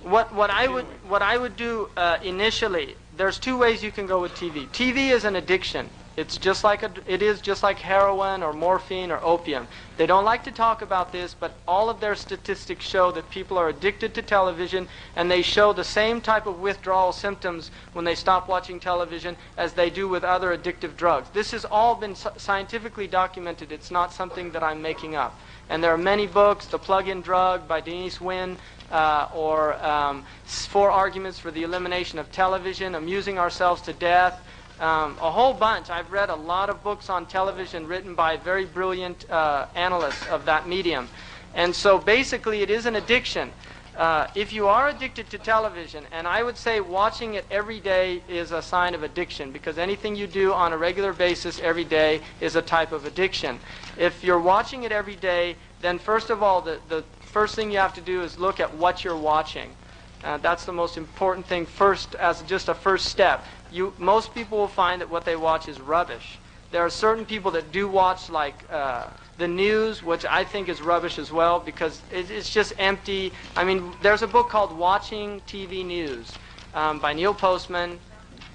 What I would do initially, there's two ways you can go with TV. TV is an addiction. It is just like heroin or morphine or opium. They don't like to talk about this, but all of their statistics show that people are addicted to television, and they show the same type of withdrawal symptoms when they stop watching television as they do with other addictive drugs. This has all been scientifically documented. It's not something that I'm making up. And there are many books, The Plug-in Drug by Denise Wynn, or 4 Arguments for the Elimination of Television, Amusing Ourselves to Death, a whole bunch. I've read a lot of books on television written by very brilliant analysts of that medium. And so basically it is an addiction. If you are addicted to television, and I would say watching it every day is a sign of addiction, because anything you do on a regular basis every day is a type of addiction. If you're watching it every day, then first of all, the first thing you have to do is look at what you're watching. That's the most important thing first, as just a first step. Most people will find that what they watch is rubbish. There are certain people that do watch like the news, which I think is rubbish as well, because it's just empty. I mean, there's a book called Watching TV News by Neil Postman.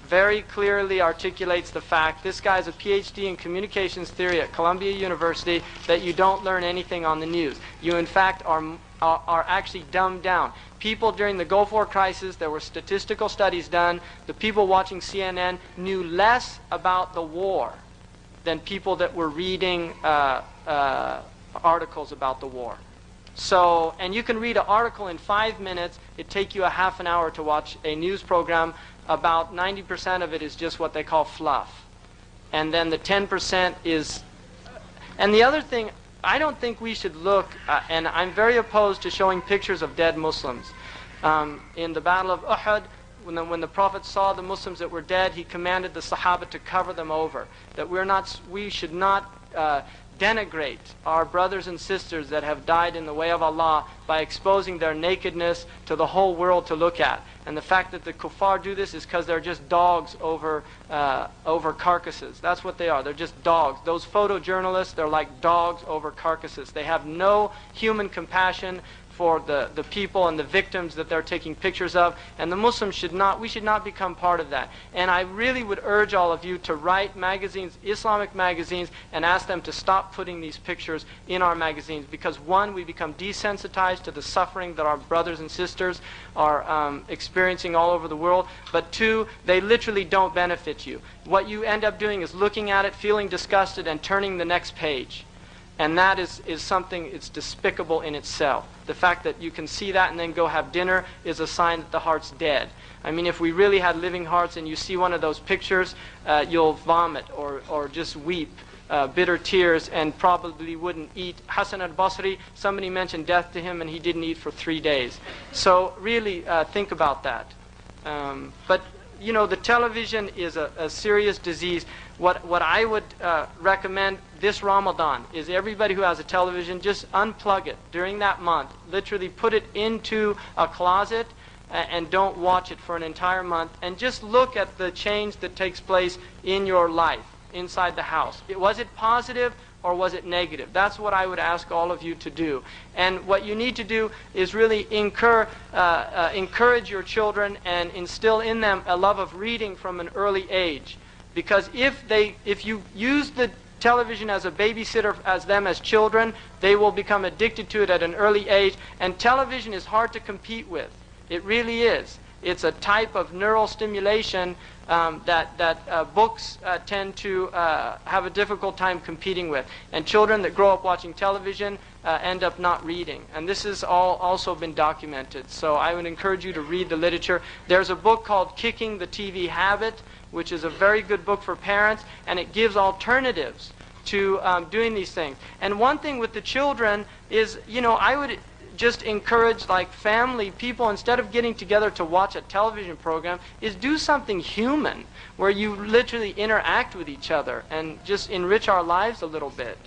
Very clearly articulates the fact, this guy's a PhD in communications theory at Columbia University, that you don't learn anything on the news. You in fact are actually dumbed down. People during the Gulf War crisis, there were statistical studies done. The people watching CNN knew less about the war than people that were reading articles about the war. So, and you can read an article in 5 minutes. It'd take you a half an hour to watch a news program. About 90% of it is just what they call fluff. And then the 10% is... And the other thing, I don't think we should look, and I'm very opposed to showing pictures of dead Muslims. In the Battle of Uhud, when the Prophet saw the Muslims that were dead, he commanded the Sahaba to cover them over. That we should not denigrate our brothers and sisters that have died in the way of Allah by exposing their nakedness to the whole world to look at. And the fact that the kuffar do this is because they're just dogs over carcasses. That's what they are. They're just dogs. Those photojournalists, they're like dogs over carcasses. They have no human compassion for the people and the victims that they're taking pictures of. And the Muslims we should not become part of that. And I really would urge all of you to write magazines, Islamic magazines, and ask them to stop putting these pictures in our magazines. Because one, we become desensitized to the suffering that our brothers and sisters are experiencing all over the world. But two, they literally don't benefit you. What you end up doing is looking at it, feeling disgusted, and turning the next page. And that is something, it's despicable in itself. The fact that you can see that and then go have dinner is a sign that the heart's dead. I mean, if we really had living hearts and you see one of those pictures, you'll vomit or just weep bitter tears and probably wouldn't eat. Hassan al-Basri, somebody mentioned death to him and he didn't eat for 3 days. So really think about that. But you know, the television is a serious disease. What I would recommend this Ramadan is everybody who has a television, just unplug it during that month. Literally put it into a closet and don't watch it for an entire month. And just look at the change that takes place in your life, inside the house. Was it positive or was it negative? That's what I would ask all of you to do. And what you need to do is really encourage your children and instill in them a love of reading from an early age. Because if you use the television as a babysitter as children, they will become addicted to it at an early age. And television is hard to compete with. It really is. It's a type of neural stimulation that books tend to have a difficult time competing with. And children that grow up watching television end up not reading. And this has also been documented. So I would encourage you to read the literature. There's a book called Kicking the TV Habit, which is a very good book for parents, and it gives alternatives to doing these things. And one thing with the children is, you know, I would just encourage like family people, instead of getting together to watch a television program, is do something human where you literally interact with each other and just enrich our lives a little bit.